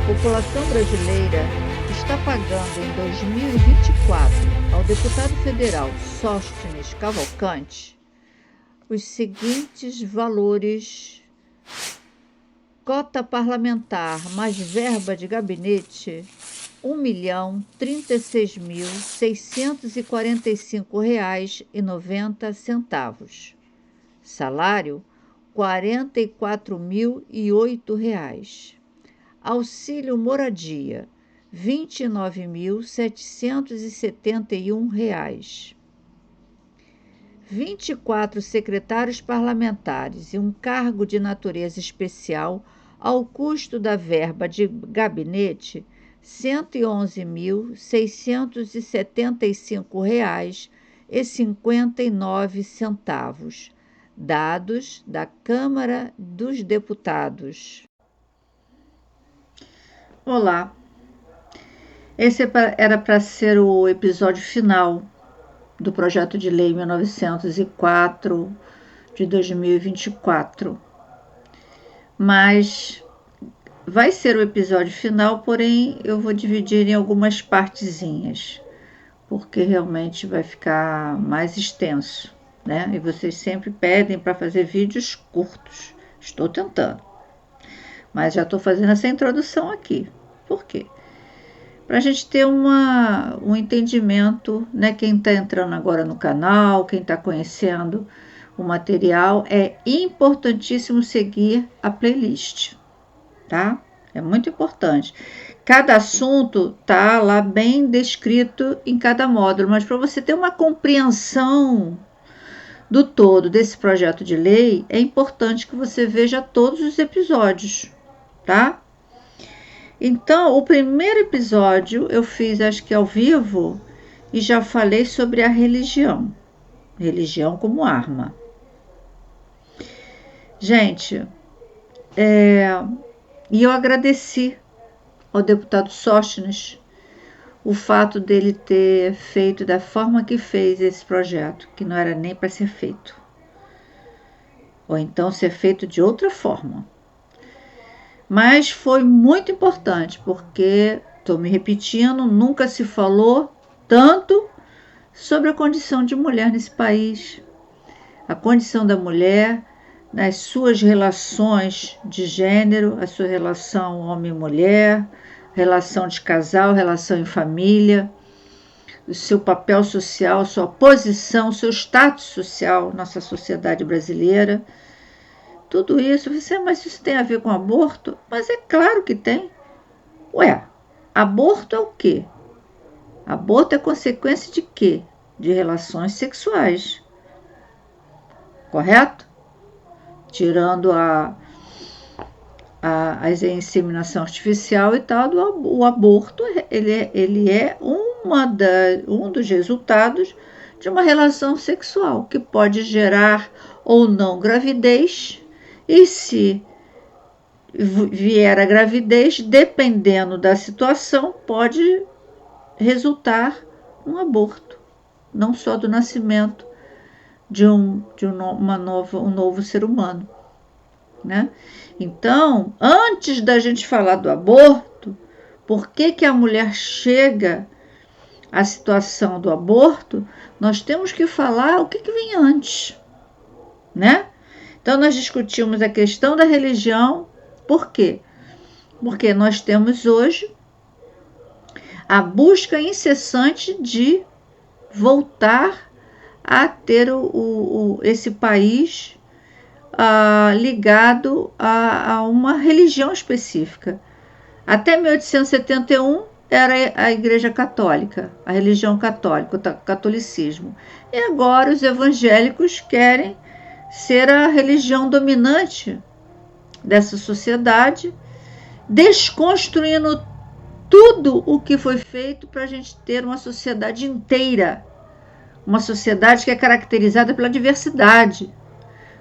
população brasileira está pagando em 2024 ao deputado federal Sóstenes Cavalcante os seguintes valores: cota parlamentar mais verba de gabinete, R$1.036.645,90. Salário, R$44.008. Auxílio moradia, R$29.771. 24 secretários parlamentares e um cargo de natureza especial ao custo da verba de gabinete, R$111.675,59, dados da Câmara dos Deputados. Olá, esse era para ser o episódio final do projeto de lei 1904 de 2024, mas vai ser o episódio final, porém eu vou dividir em algumas partezinhas, porque realmente vai ficar mais extenso, né? E vocês sempre pedem para fazer vídeos curtos. Estou tentando, mas já estou fazendo essa introdução aqui. Por quê? Para a gente ter um entendimento, né? Quem está entrando agora no canal, quem está conhecendo o material, é importantíssimo seguir a playlist, tá? É muito importante. Cada assunto tá lá bem descrito em cada módulo, mas para você ter uma compreensão do todo desse projeto de lei, é importante que você veja todos os episódios, tá? Então, o primeiro episódio eu fiz, acho que ao vivo, e já falei sobre a religião. Religião como arma. Gente, e eu agradeci ao deputado Sóstenes o fato dele ter feito da forma que fez esse projeto, que não era nem para ser feito. Ou então ser feito de outra forma. Mas foi muito importante, porque, estou me repetindo, nunca se falou tanto sobre a condição de mulher nesse país. A condição da mulher nas suas relações de gênero, a sua relação homem-mulher, relação de casal, relação em família, o seu papel social, sua posição, seu status social na nossa sociedade brasileira. Tudo isso, mas isso tem a ver com aborto? Mas é claro que tem. Ué, aborto é o quê? Aborto é consequência de quê? De relações sexuais. Correto? Tirando a inseminação artificial e tal, o aborto ele é um dos resultados de uma relação sexual que pode gerar ou não gravidez, e se vier a gravidez, dependendo da situação, pode resultar um aborto, não só do nascimento de um novo ser humano, né? Então, antes da gente falar do aborto, por que a mulher chega à situação do aborto, nós temos que falar o que vem antes, né? Então, nós discutimos a questão da religião. Por quê? Porque nós temos hoje a busca incessante de voltar a ter esse país ligado a uma religião específica. Até 1871 era a Igreja Católica, a religião católica, o catolicismo. E agora os evangélicos querem ser a religião dominante dessa sociedade, desconstruindo tudo o que foi feito para a gente ter uma sociedade inteira, uma sociedade que é caracterizada pela diversidade.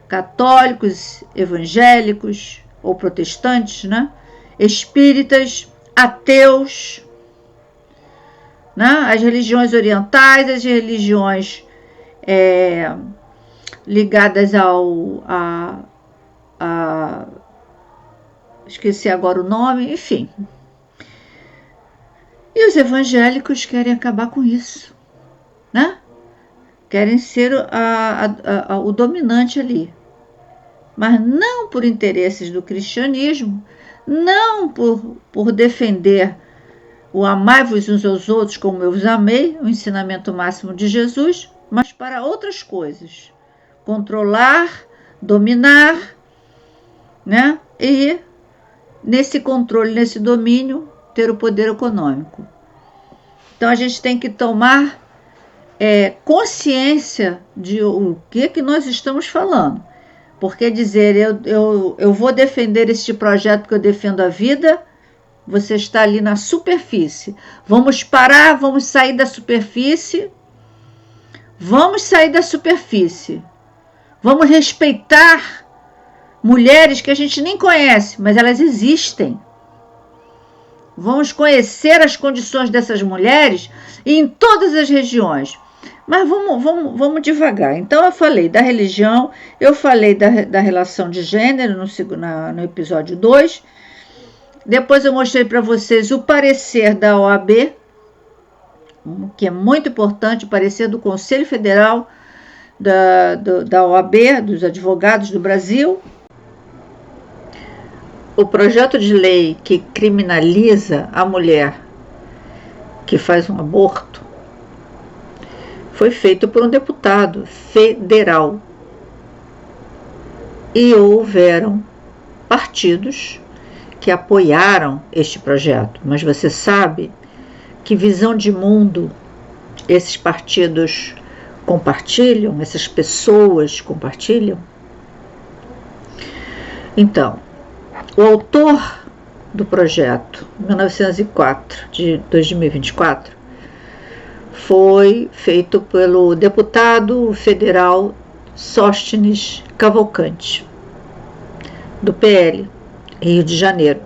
Católicos, evangélicos ou protestantes, né? Espíritas, ateus, né? As religiões orientais, as religiões ligadas esqueci agora o nome, enfim, E os evangélicos querem acabar com isso, né? Querem ser o dominante ali. Mas não por interesses do cristianismo, não por defender o amai-vos uns aos outros como eu vos amei, o ensinamento máximo de Jesus, mas para outras coisas. Controlar, dominar, né? E nesse controle, nesse domínio, ter o poder econômico. Então a gente tem que tomar consciência de o que nós estamos falando. Porque dizer eu vou defender este projeto porque eu defendo a vida, você está ali na superfície. Vamos parar, vamos sair da superfície. Vamos sair da superfície. Vamos respeitar mulheres que a gente nem conhece, mas elas existem. Vamos conhecer as condições dessas mulheres em todas as regiões. Mas vamos devagar. Então eu falei da religião, eu falei da relação de gênero no episódio 2. Depois eu mostrei para vocês o parecer da OAB, que é muito importante, o parecer do Conselho Federal da OAB, dos advogados do Brasil. O projeto de lei que criminaliza a mulher que faz um aborto foi feito por um deputado federal. E houveram partidos que apoiaram este projeto. Mas você sabe que visão de mundo esses partidos compartilham, essas pessoas compartilham? Então, o autor do projeto, 1904, de 2024, foi feito pelo deputado federal Sóstenes Cavalcante, do PL, Rio de Janeiro.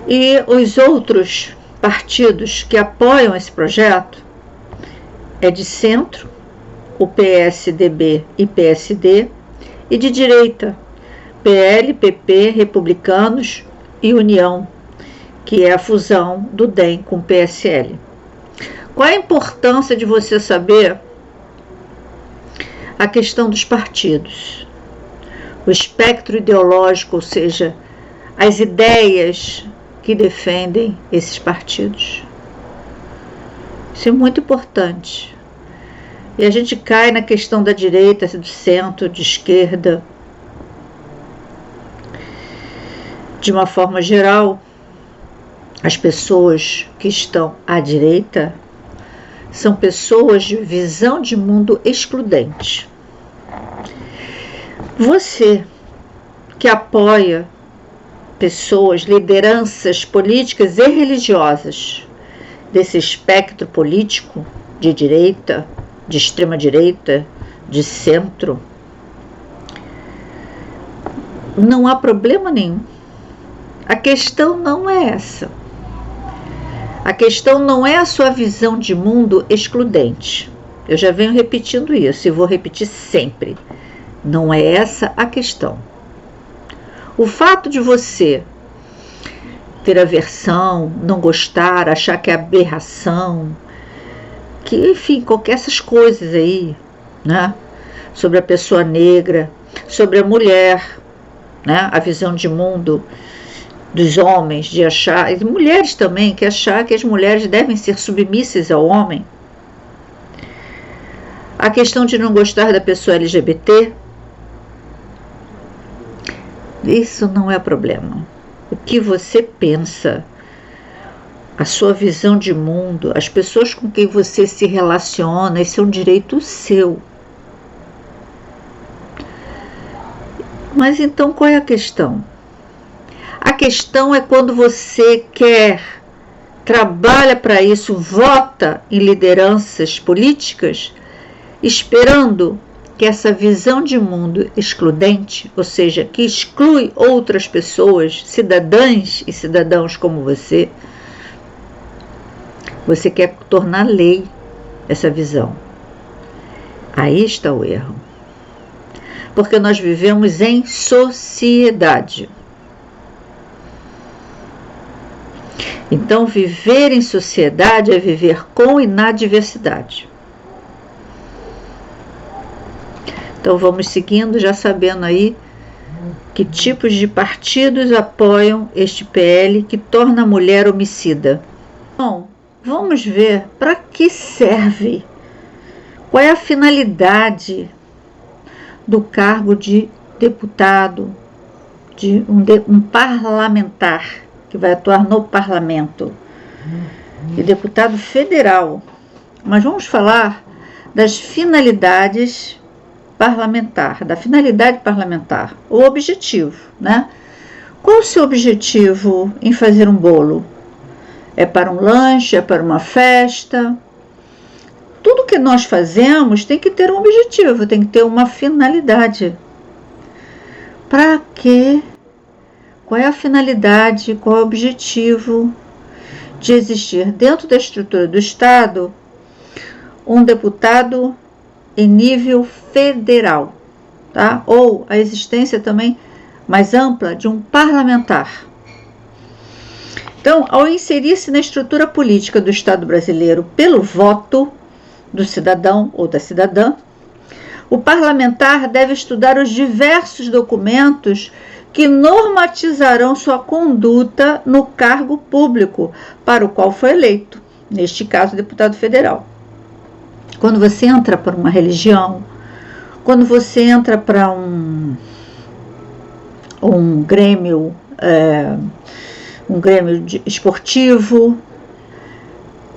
E os outros partidos que apoiam esse projeto é de centro, o PSDB e PSD, e de direita, PL, PP, Republicanos e União, que é a fusão do DEM com o PSL. Qual a importância de você saber a questão dos partidos? O espectro ideológico, ou seja, as ideias que defendem esses partidos. Isso é muito importante. E a gente cai na questão da direita, do centro, de esquerda. De uma forma geral, as pessoas que estão à direita são pessoas de visão de mundo excludente. Você que apoia pessoas, lideranças políticas e religiosas desse espectro político de direita, de extrema direita, de centro, não há problema nenhum. A questão não é essa. A questão não é a sua visão de mundo excludente. Eu já venho repetindo isso e vou repetir sempre. Não é essa a questão. O fato de você ter aversão, não gostar, achar que é aberração, que, enfim, qualquer essas coisas aí, né? Sobre a pessoa negra, sobre a mulher, né? A visão de mundo dos homens, de achar, e mulheres também, que achar que as mulheres devem ser submissas ao homem. A questão de não gostar da pessoa LGBT, isso não é problema. O que você pensa, a sua visão de mundo, as pessoas com quem você se relaciona, isso é um direito seu. Mas então qual é a questão? A questão é quando você quer, trabalha para isso, vota em lideranças políticas, esperando que essa visão de mundo excludente, ou seja, que exclui outras pessoas, cidadãs e cidadãos como você quer tornar lei essa visão. Aí está o erro. Porque nós vivemos em sociedade. Então, viver em sociedade é viver com e na diversidade. Então, vamos seguindo, já sabendo aí que tipos de partidos apoiam este PL que torna a mulher homicida. Bom, vamos ver para que serve, qual é a finalidade do cargo de deputado, de um parlamentar que vai atuar no parlamento, e deputado federal. Mas vamos falar das finalidades da finalidade parlamentar, o objetivo, né? Qual é o seu objetivo em fazer um bolo? É para um lanche, é para uma festa? Tudo que nós fazemos tem que ter um objetivo, tem que ter uma finalidade. Para quê? Qual é a finalidade, qual é o objetivo de existir dentro da estrutura do Estado um deputado em nível federal, tá? Ou a existência também mais ampla de um parlamentar. Então, ao inserir-se na estrutura política do Estado brasileiro pelo voto do cidadão ou da cidadã, o parlamentar deve estudar os diversos documentos que normatizarão sua conduta no cargo público para o qual foi eleito, neste caso, deputado federal. Quando você entra para uma religião, quando você entra para um grêmio, esportivo,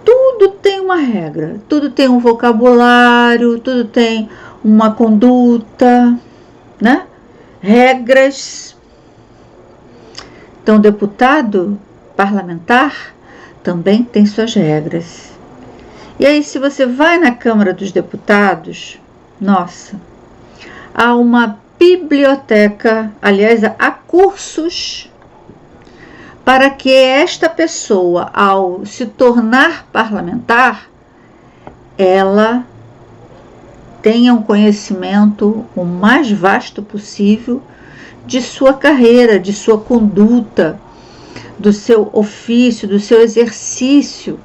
tudo tem uma regra, tudo tem um vocabulário, tudo tem uma conduta, né? Regras. Então, deputado parlamentar também tem suas regras. E aí, se você vai na Câmara dos Deputados, nossa, há uma biblioteca, aliás, há cursos para que esta pessoa, ao se tornar parlamentar, ela tenha um conhecimento o mais vasto possível de sua carreira, de sua conduta, do seu ofício, do seu exercício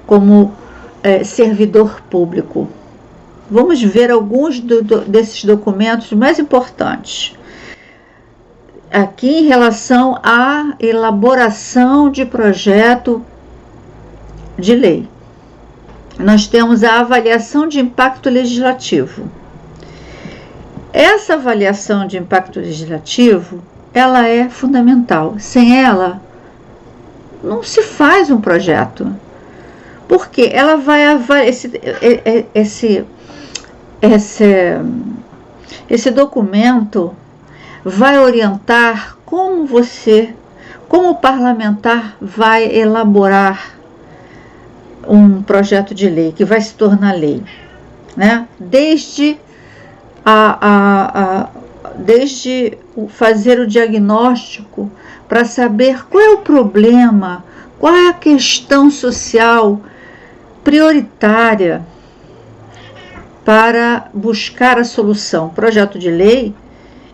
como servidor público. Vamos ver alguns desses documentos mais importantes. Aqui, em relação à elaboração de projeto de lei, nós temos a avaliação de impacto legislativo. Essa avaliação de impacto legislativo, ela é fundamental. Sem ela, não se faz um projeto. Porque ela vai esse documento vai orientar como o parlamentar vai elaborar um projeto de lei que vai se tornar lei, né? Desde fazer o diagnóstico para saber qual é o problema, qual é a questão social prioritária para buscar a solução. O projeto de lei,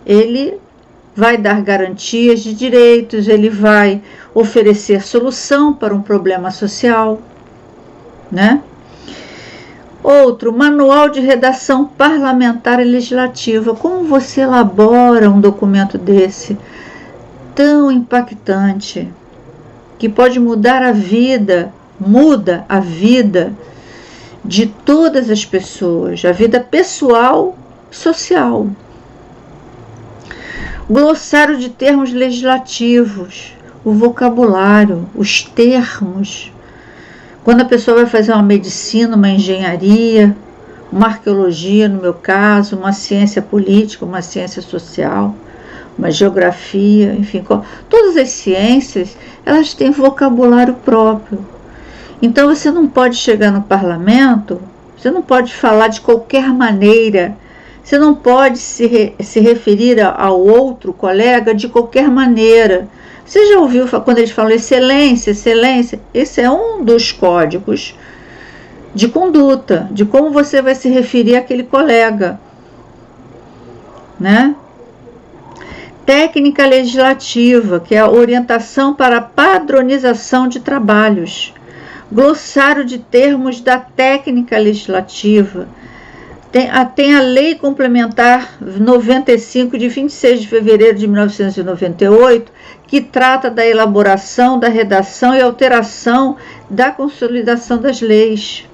ele vai dar garantias de direitos, ele vai oferecer solução para um problema social, né? Outro, manual de redação parlamentar e legislativa. Como você elabora um documento desse tão impactante, que pode mudar a vida, muda a vida de todas as pessoas, a vida pessoal e social. Glossário de termos legislativos, o vocabulário, os termos. Quando a pessoa vai fazer uma medicina, uma engenharia, uma arqueologia, no meu caso, uma ciência política, uma ciência social, uma geografia, enfim, todas as ciências, elas têm vocabulário próprio. Então, você não pode chegar no parlamento, você não pode falar de qualquer maneira, você não pode se referir ao outro colega de qualquer maneira. Você já ouviu quando eles falam excelência, excelência? Esse é um dos códigos de conduta, de como você vai se referir àquele colega, né? técnica legislativa, que é a orientação para a padronização de trabalhos. Glossário de termos da técnica legislativa. Tem a Lei Complementar 95, de 26 de fevereiro de 1998, que trata da elaboração, da redação e alteração da consolidação das leis.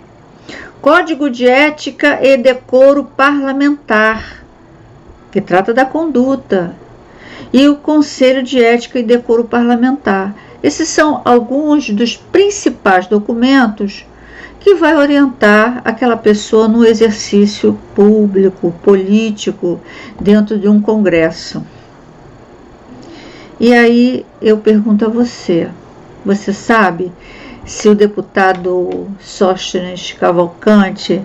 Código de Ética e Decoro Parlamentar, que trata da conduta. E o Conselho de Ética e Decoro Parlamentar. Esses são alguns dos principais documentos que vai orientar aquela pessoa no exercício público, político, dentro de um congresso. E aí eu pergunto a você, você sabe se o deputado Sóstenes Cavalcante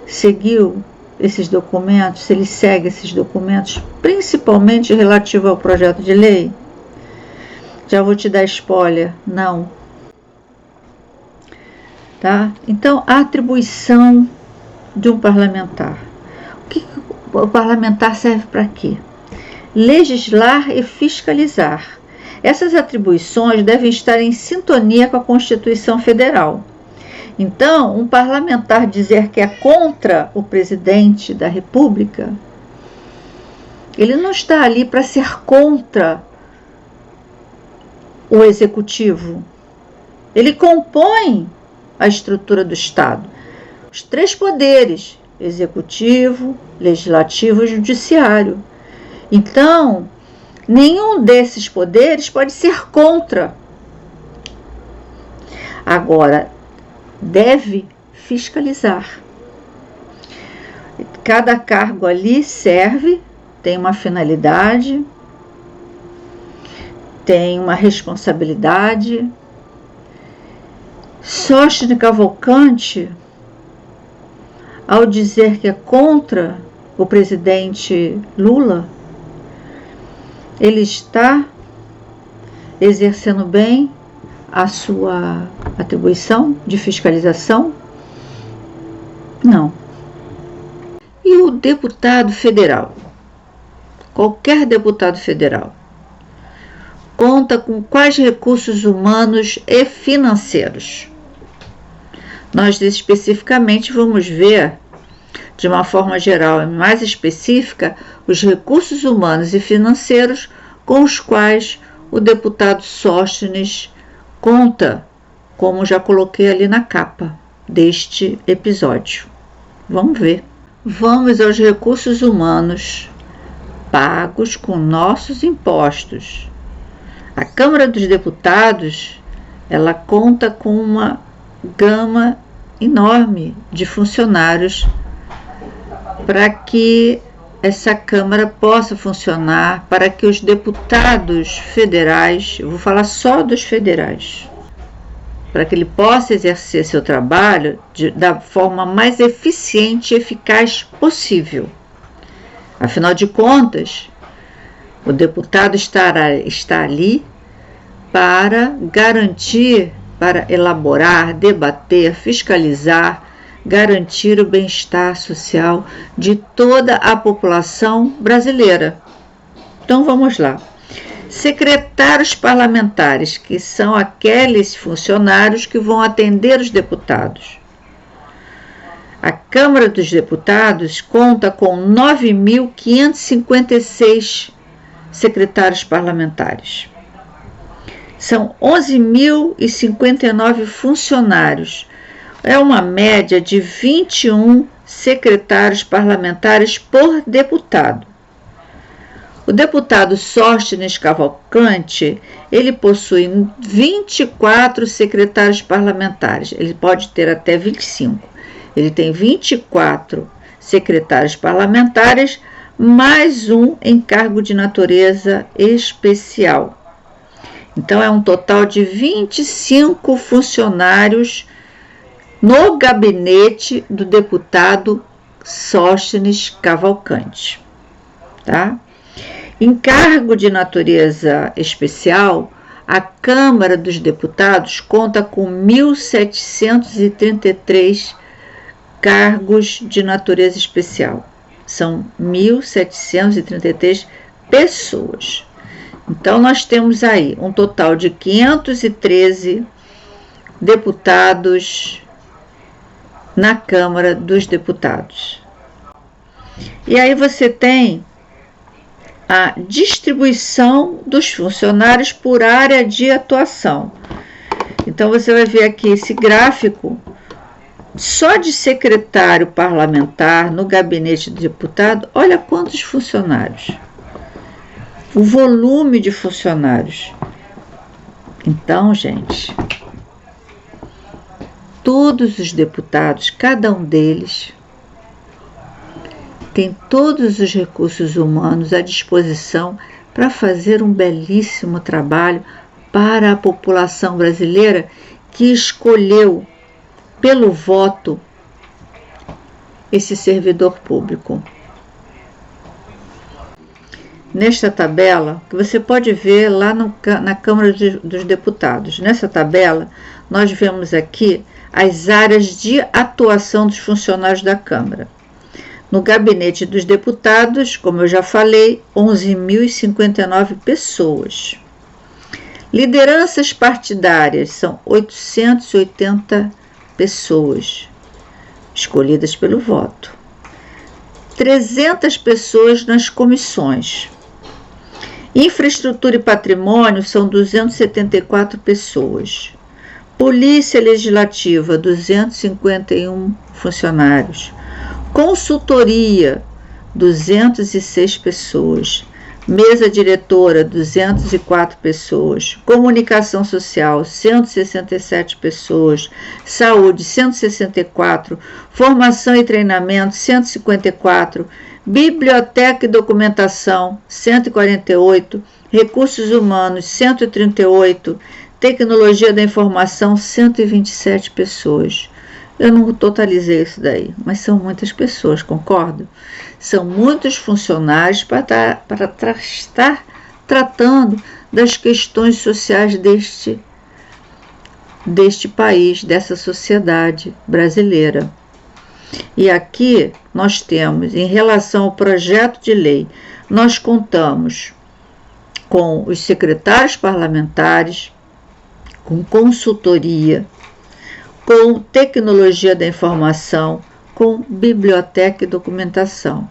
seguiu esses documentos, se ele segue esses documentos, principalmente relativo ao projeto de lei? Já vou te dar spoiler, não. Tá? Então, a atribuição de um parlamentar. O parlamentar serve para quê? Legislar e fiscalizar. Essas atribuições devem estar em sintonia com a Constituição Federal. Então, um parlamentar dizer que é contra o presidente da República, ele não está ali para ser contra o executivo. Ele compõe a estrutura do Estado. Os três poderes: executivo, legislativo e judiciário. Então, nenhum desses poderes pode ser contra. Agora, deve fiscalizar. Cada cargo ali serve, tem uma finalidade, tem uma responsabilidade. Sóstenes Cavalcante, ao dizer que é contra o presidente Lula, ele está exercendo bem a sua atribuição de fiscalização? Não. E o deputado federal? Qualquer deputado federal conta com quais recursos humanos e financeiros? Nós especificamente vamos ver, de uma forma geral e mais específica, os recursos humanos e financeiros com os quais o deputado Sóstenes conta, como já coloquei ali na capa deste episódio. Vamos ver. Vamos aos recursos humanos pagos com nossos impostos. A Câmara dos Deputados, ela conta com uma gama enorme de funcionários para que essa Câmara possa funcionar, para que os deputados federais, eu vou falar só dos federais, para que ele possa exercer seu trabalho da forma mais eficiente e eficaz possível. Afinal de contas, o deputado está ali para garantir, para elaborar, debater, fiscalizar, garantir o bem-estar social de toda a população brasileira. Então vamos lá. Secretários parlamentares, que são aqueles funcionários que vão atender os deputados. A Câmara dos Deputados conta com 9.556 secretários parlamentares. São 11.059 funcionários. É uma média de 21 secretários parlamentares por deputado. O deputado Sóstenes Cavalcante, ele possui 24 secretários parlamentares. Ele pode ter até 25. Ele tem 24 secretários parlamentares, mais um em cargo de natureza especial. Então, é um total de 25 funcionários no gabinete do deputado Sóstenes Cavalcante. Tá? Em cargo de natureza especial, a Câmara dos Deputados conta com 1.733 cargos de natureza especial. São 1.733 pessoas. Então, nós temos aí um total de 513 deputados na Câmara dos Deputados. E aí você tem a distribuição dos funcionários por área de atuação. Então, você vai ver aqui esse gráfico, só de secretário parlamentar no gabinete do deputado, olha quantos funcionários. O volume de funcionários. Então, gente, todos os deputados, cada um deles, tem todos os recursos humanos à disposição para fazer um belíssimo trabalho para a população brasileira que escolheu pelo voto esse servidor público. Nesta tabela, que você pode ver lá na Câmara dos Deputados, nessa tabela nós vemos aqui as áreas de atuação dos funcionários da Câmara. No gabinete dos deputados, como eu já falei, 11.059 pessoas. Lideranças partidárias são 880 pessoas escolhidas pelo voto. 300 pessoas nas comissões. Infraestrutura e patrimônio são 274 pessoas. Polícia Legislativa, 251 funcionários. Consultoria, 206 pessoas. Mesa diretora, 204 pessoas. Comunicação social, 167 pessoas. Saúde, 164. Formação e treinamento, 154. Biblioteca e documentação, 148. Recursos humanos, 138. Tecnologia da informação, 127 pessoas. Eu não totalizei isso daí, mas são muitas pessoas, concordo? São muitos funcionários para estar tratando das questões sociais deste país, dessa sociedade brasileira. E aqui nós temos, em relação ao projeto de lei, nós contamos com os secretários parlamentares, com consultoria, com tecnologia da informação, com biblioteca e documentação.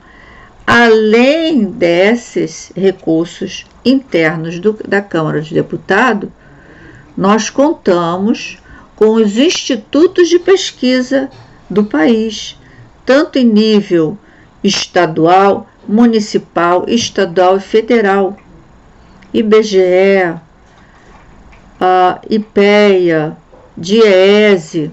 Além desses recursos internos da Câmara dos Deputados, nós contamos com os institutos de pesquisa do país, tanto em nível estadual, municipal, estadual e federal. IBGE, IPEA, DIEESE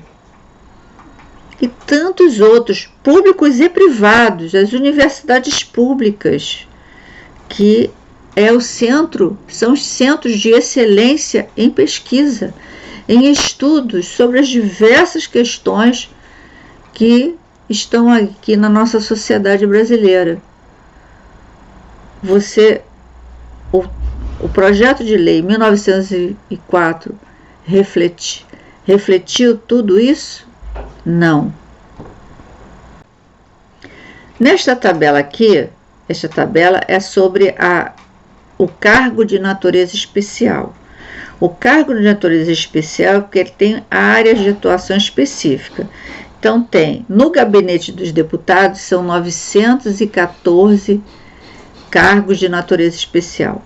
e tantos outros, públicos e privados, as universidades públicas, que são os centros de excelência em pesquisa, em estudos sobre as diversas questões que estão aqui na nossa sociedade brasileira. O projeto de lei 1904 refletiu tudo isso? Não. Nesta tabela aqui, esta tabela é sobre o cargo de natureza especial. O cargo de natureza especial é porque ele tem áreas de atuação específica. Então no gabinete dos deputados são 914 cargos de natureza especial,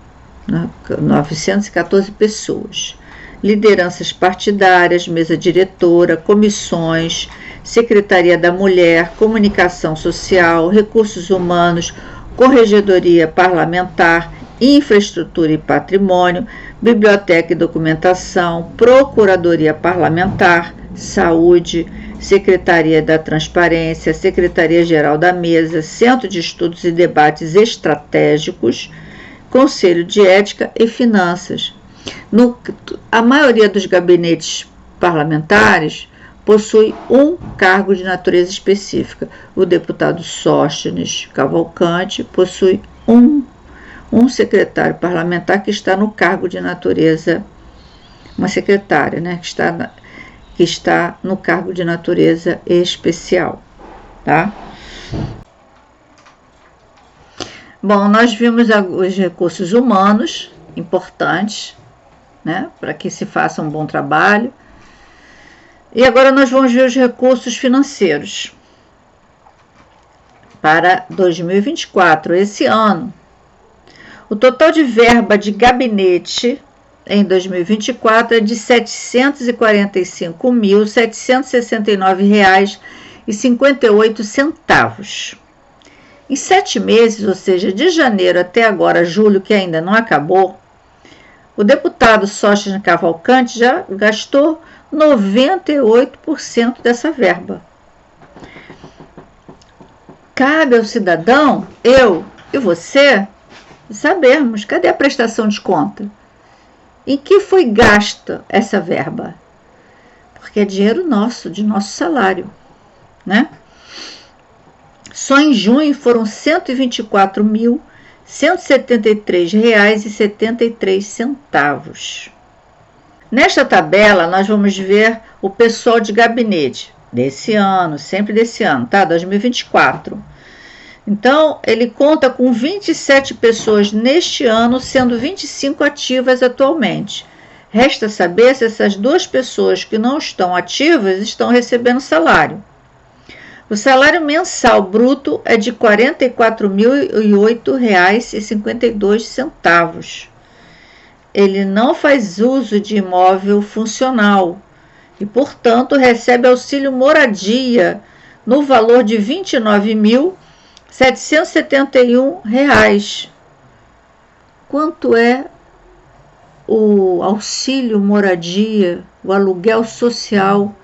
914 pessoas. Lideranças partidárias, mesa diretora, comissões, Secretaria da Mulher, Comunicação Social, Recursos Humanos, Corregedoria Parlamentar, Infraestrutura e Patrimônio, Biblioteca e Documentação, Procuradoria Parlamentar, Saúde, Secretaria da Transparência, Secretaria-Geral da Mesa, Centro de Estudos e Debates Estratégicos, Conselho de Ética e Finanças. A maioria dos gabinetes parlamentares possui um cargo de natureza específica. O deputado Sóstenes Cavalcante possui um secretário parlamentar que está no cargo de natureza, uma secretária, né, que está no cargo de natureza especial, tá? Bom, nós vimos os recursos humanos, importantes, né, para que se faça um bom trabalho. E agora nós vamos ver os recursos financeiros para 2024, esse ano. O total de verba de gabinete em 2024 é de R$ 745.769,58. Em 7 meses, ou seja, de janeiro até agora, julho, que ainda não acabou, o deputado Sóstenes Cavalcante já gastou 98% dessa verba. Cabe ao cidadão, eu e você, sabermos cadê a prestação de conta. Em que foi gasta essa verba? Porque é dinheiro nosso, de nosso salário, né? Só em junho foram R$ 124.173,73. Nesta tabela, nós vamos ver o pessoal de gabinete desse ano, sempre desse ano, tá? 2024. Então, ele conta com 27 pessoas neste ano, sendo 25 ativas atualmente. Resta saber se essas 2 pessoas que não estão ativas estão recebendo salário. O salário mensal bruto é de R$ 44.008,52. Ele não faz uso de imóvel funcional e, portanto, recebe auxílio moradia no valor de R$ 29.771. Quanto é o auxílio moradia, o aluguel social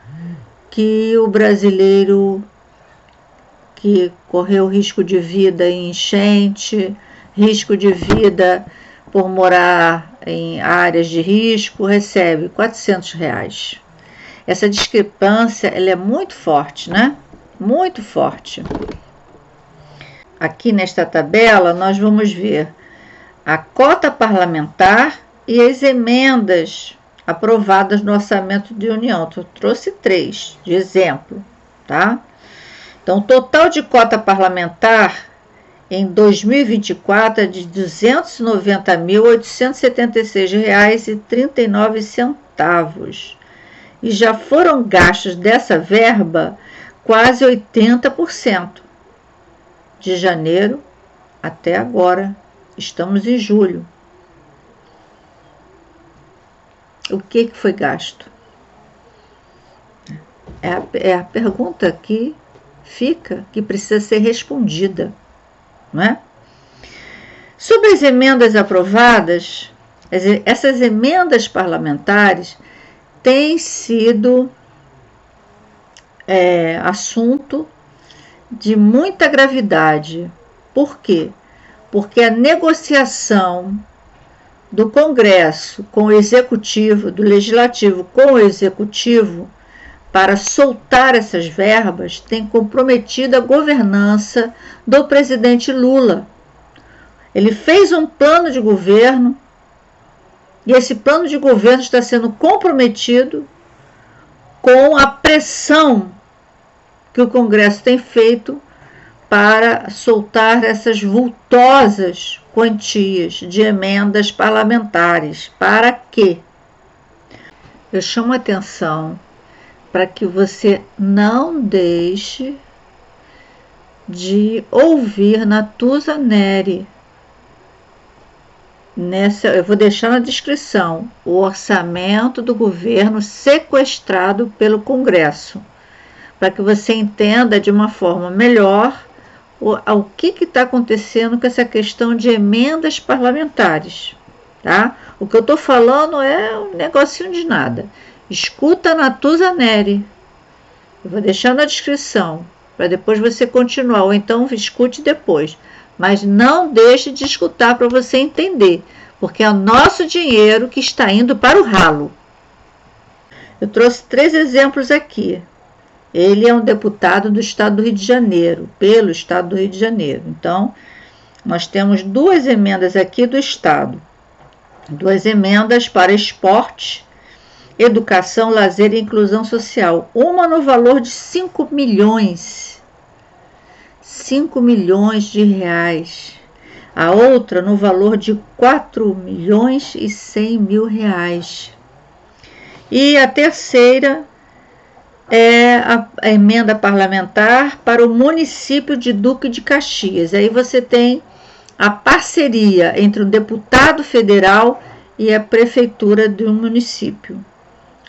que o brasileiro que correu risco de vida em enchente, risco de vida por morar em áreas de risco, recebe R$ 400. Essa discrepância ela é muito forte, né? Muito forte. Aqui nesta tabela nós vamos ver a cota parlamentar e as emendas aprovadas no orçamento de união. Eu trouxe 3 de exemplo, tá? Então, o total de cota parlamentar em 2024 é de R$ 290.876,39 e já foram gastos dessa verba quase 80%. De janeiro até agora, estamos em julho. O que foi gasto? É a pergunta que fica, que precisa ser respondida, não é? Sobre as emendas aprovadas, essas emendas parlamentares têm sido assunto de muita gravidade. Por quê? Porque a negociação do Congresso com o Executivo, do Legislativo com o Executivo, para soltar essas verbas, tem comprometido a governança do presidente Lula. Ele fez um plano de governo e esse plano de governo está sendo comprometido com a pressão que o Congresso tem feito para soltar essas vultosas quantias de emendas parlamentares. Para quê? Eu chamo a atenção para que você não deixe de ouvir Natuza Neri. Eu vou deixar na descrição o orçamento do governo sequestrado pelo Congresso, para que você entenda de uma forma melhor o que está acontecendo com essa questão de emendas parlamentares, tá? O que eu estou falando é um negocinho de nada. Escuta a Natuza Neri. Eu vou deixar na descrição, para depois você continuar, ou então escute depois. Mas não deixe de escutar para você entender, porque é o nosso dinheiro que está indo para o ralo. Eu trouxe 3 exemplos aqui. Ele é um deputado do estado do Rio de Janeiro, pelo estado do Rio de Janeiro. Então, nós temos 2 emendas aqui do estado. 2 emendas para esporte, educação, lazer e inclusão social. Uma no valor de 5 milhões. 5 milhões de reais. A outra no valor de R$ 4.100.000. E a terceira é a emenda parlamentar para o município de Duque de Caxias. Aí você tem a parceria entre o deputado federal e a prefeitura de um município.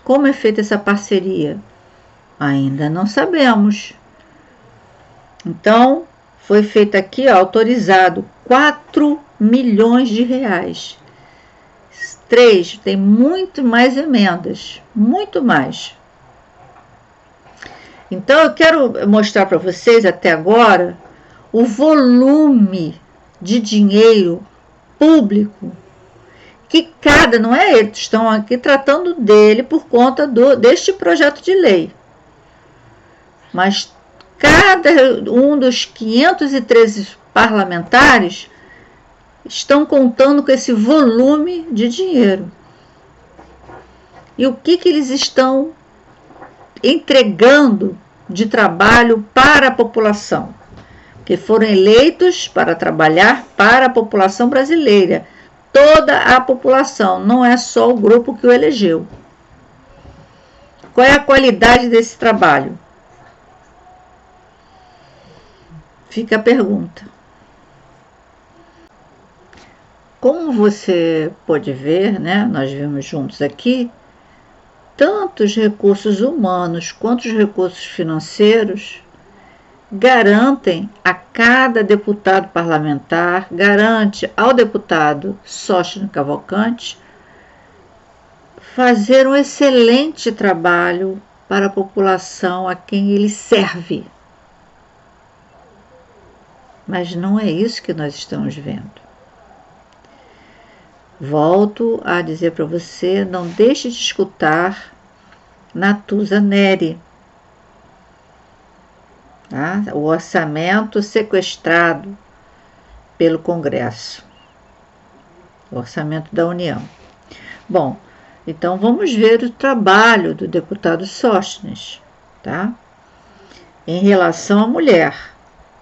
Como é feita essa parceria? Ainda não sabemos. Então, foi feito aqui, ó, autorizado R$ 4 milhões. 3, tem muito mais emendas, muito mais. Então, eu quero mostrar para vocês até agora o volume de dinheiro público que não é eles, estão aqui tratando dele por conta deste projeto de lei. Mas cada um dos 513 parlamentares estão contando com esse volume de dinheiro. E o que eles estão entregando de trabalho para a população? Que foram eleitos para trabalhar para a população brasileira. Toda a população, não é só o grupo que o elegeu. Qual é a qualidade desse trabalho? Fica a pergunta. Como você pode ver, né, nós vimos juntos aqui, tanto os recursos humanos quanto os recursos financeiros garantem a cada deputado parlamentar, garante ao deputado Sósteno Cavalcante fazer um excelente trabalho para a população a quem ele serve. Mas não é isso que nós estamos vendo. Volto a dizer para você, não deixe de escutar Natuza Neri. Tá? O orçamento sequestrado pelo Congresso. O orçamento da União. Bom, então vamos ver o trabalho do deputado Sóstenes, tá? Em relação à mulher.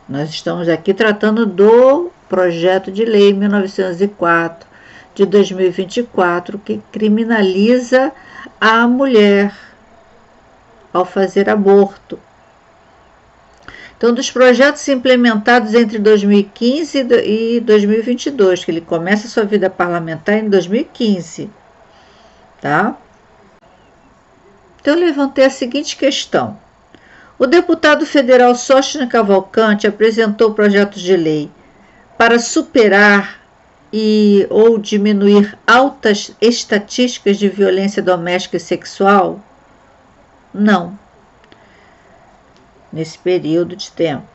Nós estamos aqui tratando do projeto de lei 1904 de 2024, que criminaliza a mulher ao fazer aborto. Então, dos projetos implementados entre 2015 e 2022, que ele começa a sua vida parlamentar em 2015, tá? Então, eu levantei a seguinte questão. O deputado federal Sósteno Cavalcante apresentou projetos de lei para superar ou diminuir altas estatísticas de violência doméstica e sexual? Não. Nesse período de tempo.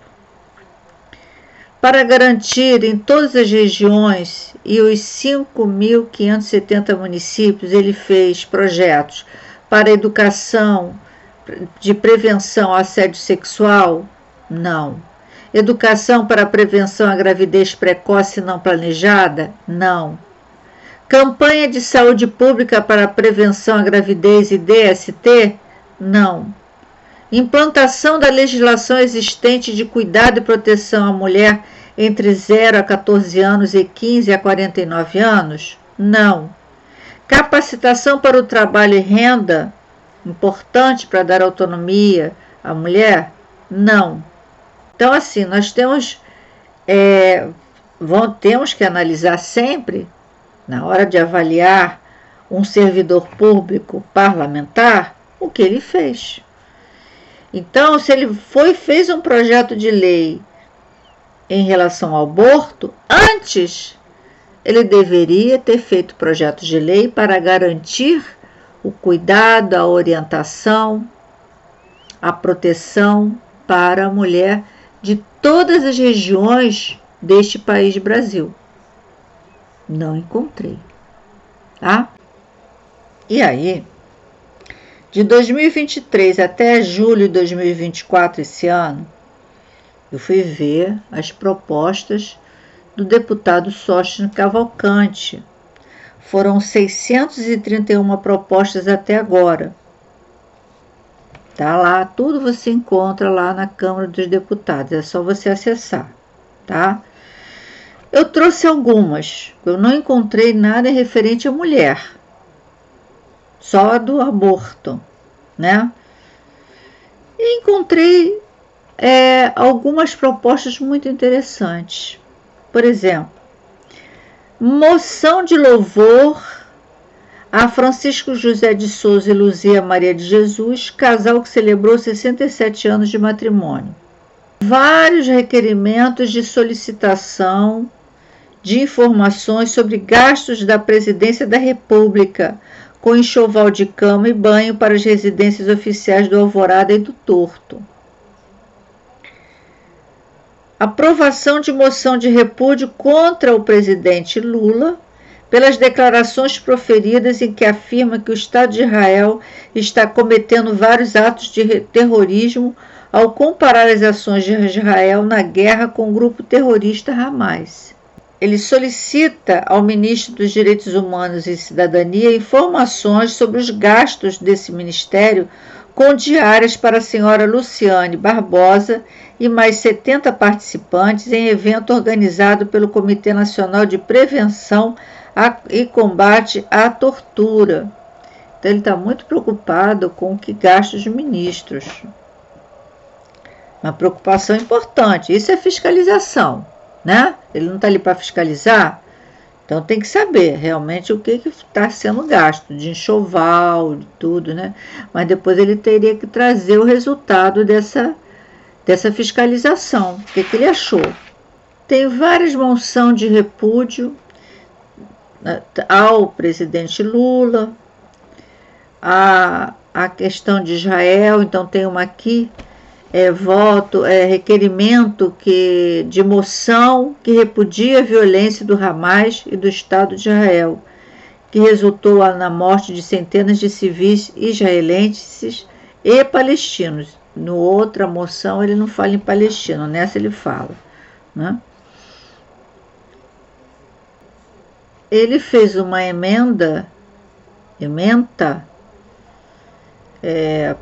Para garantir em todas as regiões e os 5.570 municípios, ele fez projetos para educação de prevenção ao assédio sexual? Não. Educação para a prevenção à gravidez precoce e não planejada? Não. Campanha de saúde pública para a prevenção à gravidez e DST? Não. Implantação da legislação existente de cuidado e proteção à mulher entre 0 a 14 anos e 15 a 49 anos? Não. Capacitação para o trabalho e renda, importante para dar autonomia à mulher? Não. Então, assim, nós temos que analisar sempre, na hora de avaliar um servidor público parlamentar, o que ele fez. Então, se ele fez um projeto de lei em relação ao aborto, antes ele deveria ter feito projetos de lei para garantir o cuidado, a orientação, a proteção para a mulher de todas as regiões deste país Brasil. Não encontrei, tá? E aí, de 2023 até julho de 2024, esse ano, eu fui ver as propostas do deputado Sósteno Cavalcante. Foram 631 propostas até agora. Tá lá, tudo você encontra lá na Câmara dos Deputados, é só você acessar, tá? Eu trouxe algumas, eu não encontrei nada referente à mulher, só do aborto, né? E encontrei algumas propostas muito interessantes. Por exemplo, moção de louvor a Francisco José de Souza e Luzia Maria de Jesus, casal que celebrou 67 anos de matrimônio. Vários requerimentos de solicitação de informações sobre gastos da Presidência da República, com enxoval de cama e banho para as residências oficiais do Alvorada e do Torto. Aprovação de moção de repúdio contra o presidente Lula pelas declarações proferidas em que afirma que o Estado de Israel está cometendo vários atos de terrorismo ao comparar as ações de Israel na guerra com o grupo terrorista Hamas. Ele solicita ao ministro dos Direitos Humanos e Cidadania informações sobre os gastos desse ministério com diárias para a senhora Luciane Barbosa e mais 70 participantes em evento organizado pelo Comitê Nacional de Prevenção e Combate à Tortura. Então ele está muito preocupado com o que gasta os ministros. Uma preocupação importante. Isso é fiscalização, né? Ele não está ali para fiscalizar, então tem que saber realmente o que está sendo gasto, de enxoval, de tudo, né? Mas depois ele teria que trazer o resultado dessa fiscalização. O que ele achou? Tem várias moções de repúdio ao presidente Lula, a questão de Israel. Então tem uma aqui, requerimento de moção que repudia a violência do Hamas e do Estado de Israel, que resultou na morte de centenas de civis israelenses e palestinos. No outra moção ele não fala em palestino, nessa ele fala, né? Ele fez uma emenda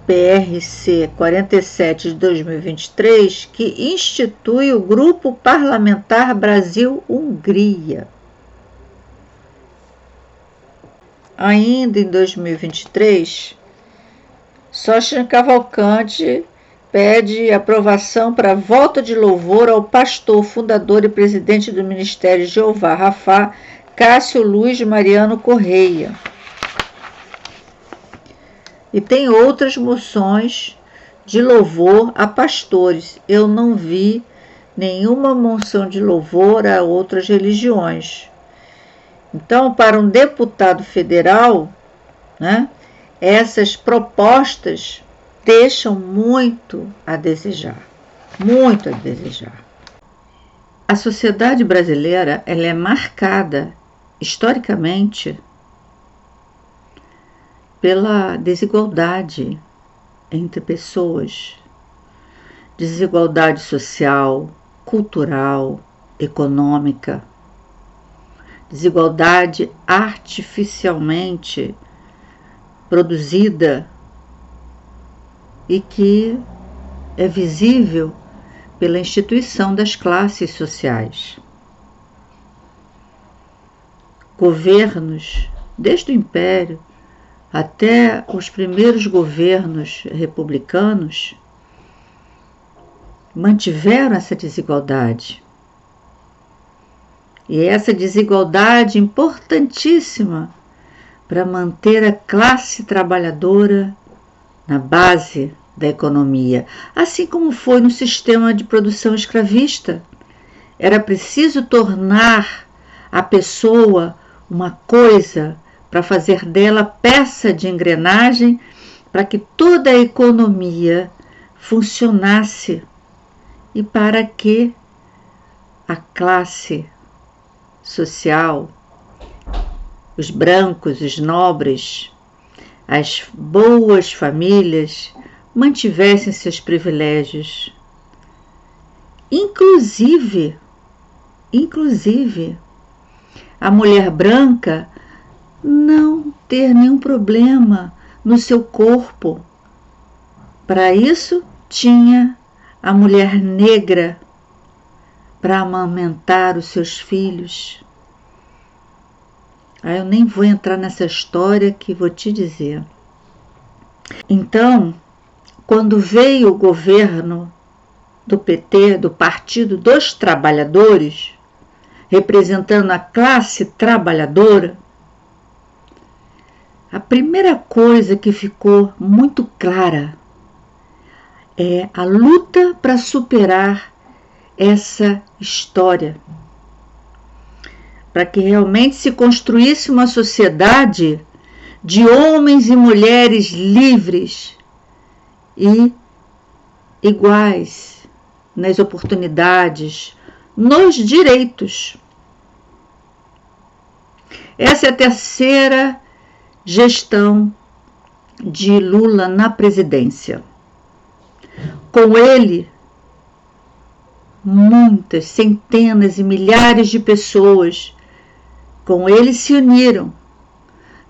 PRC 47 de 2023, que institui o Grupo Parlamentar Brasil-Hungria. Ainda em 2023, Sócrates Cavalcante pede aprovação para voto de louvor ao pastor, fundador e presidente do Ministério Jeová Rafá, Cássio Luiz Mariano Correia. E tem outras moções de louvor a pastores. Eu não vi nenhuma moção de louvor a outras religiões. Então, para um deputado federal, né, essas propostas deixam muito a desejar. Muito a desejar. A sociedade brasileira, ela é marcada historicamente pela desigualdade entre pessoas, desigualdade social, cultural, econômica, desigualdade artificialmente produzida e que é visível pela instituição das classes sociais. Governos, desde o Império até os primeiros governos republicanos, mantiveram essa desigualdade. E essa desigualdade importantíssima para manter a classe trabalhadora na base da economia, assim como foi no sistema de produção escravista. Era preciso tornar a pessoa uma coisa para fazer dela peça de engrenagem para que toda a economia funcionasse e para que a classe social, os brancos, os nobres, as boas famílias mantivessem seus privilégios. Inclusive, a mulher branca não ter nenhum problema no seu corpo. Para isso, tinha a mulher negra para amamentar os seus filhos. Aí eu nem vou entrar nessa história que vou te dizer. Então, quando veio o governo do PT, do Partido dos Trabalhadores, representando a classe trabalhadora, a primeira coisa que ficou muito clara é a luta para superar essa história, para que realmente se construísse uma sociedade de homens e mulheres livres e iguais nas oportunidades, nos direitos. Essa é a terceira gestão de Lula na presidência. Com ele, muitas, centenas e milhares de pessoas com ele se uniram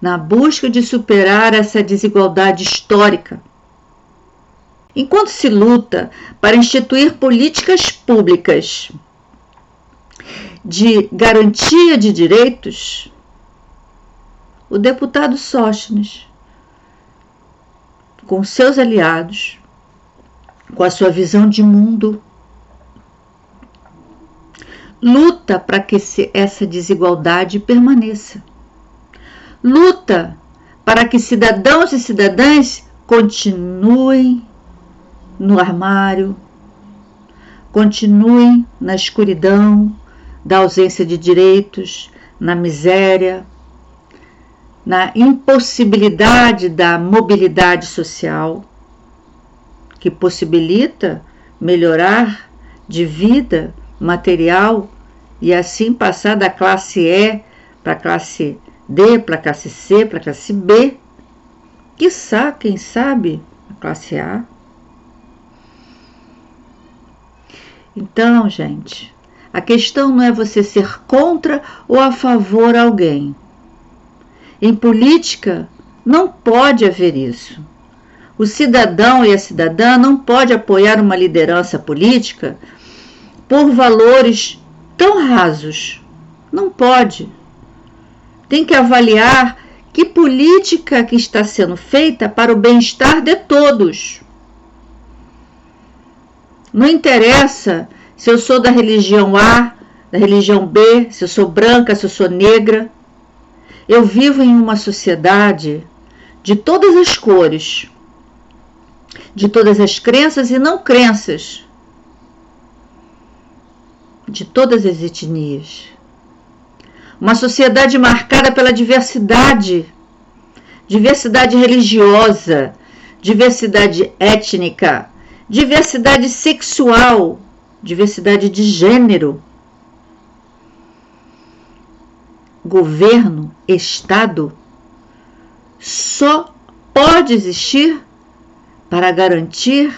na busca de superar essa desigualdade histórica. Enquanto se luta para instituir políticas públicas de garantia de direitos, o deputado Sóstenes, com seus aliados, com a sua visão de mundo, luta para que essa desigualdade permaneça. Luta para que cidadãos e cidadãs continuem no armário, continuem na escuridão da ausência de direitos, na miséria, na impossibilidade da mobilidade social, que possibilita melhorar de vida material e assim passar da classe E para a classe D, para a classe C, para a classe B, quiçá, quem sabe, a classe A. Então, gente, a questão não é você ser contra ou a favor de alguém. Em política, não pode haver isso. O cidadão e a cidadã não pode apoiar uma liderança política por valores tão rasos. Não pode. Tem que avaliar que política que está sendo feita para o bem-estar de todos. Não interessa se eu sou da religião A, da religião B, se eu sou branca, se eu sou negra. Eu vivo em uma sociedade de todas as cores, de todas as crenças e não crenças, de todas as etnias. Uma sociedade marcada pela diversidade, diversidade religiosa, diversidade étnica, diversidade sexual, diversidade de gênero. Governo, Estado, só pode existir para garantir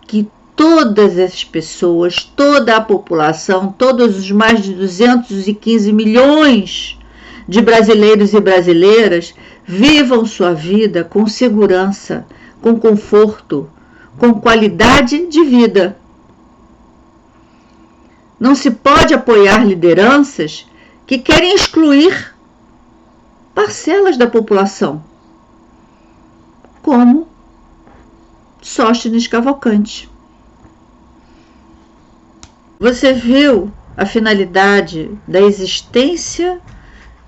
que todas as pessoas, toda a população, todos os mais de 215 milhões de brasileiros e brasileiras vivam sua vida com segurança, com conforto, com qualidade de vida. Não se pode apoiar lideranças que querem excluir parcelas da população, como Sóstenes Cavalcante. Você viu a finalidade da existência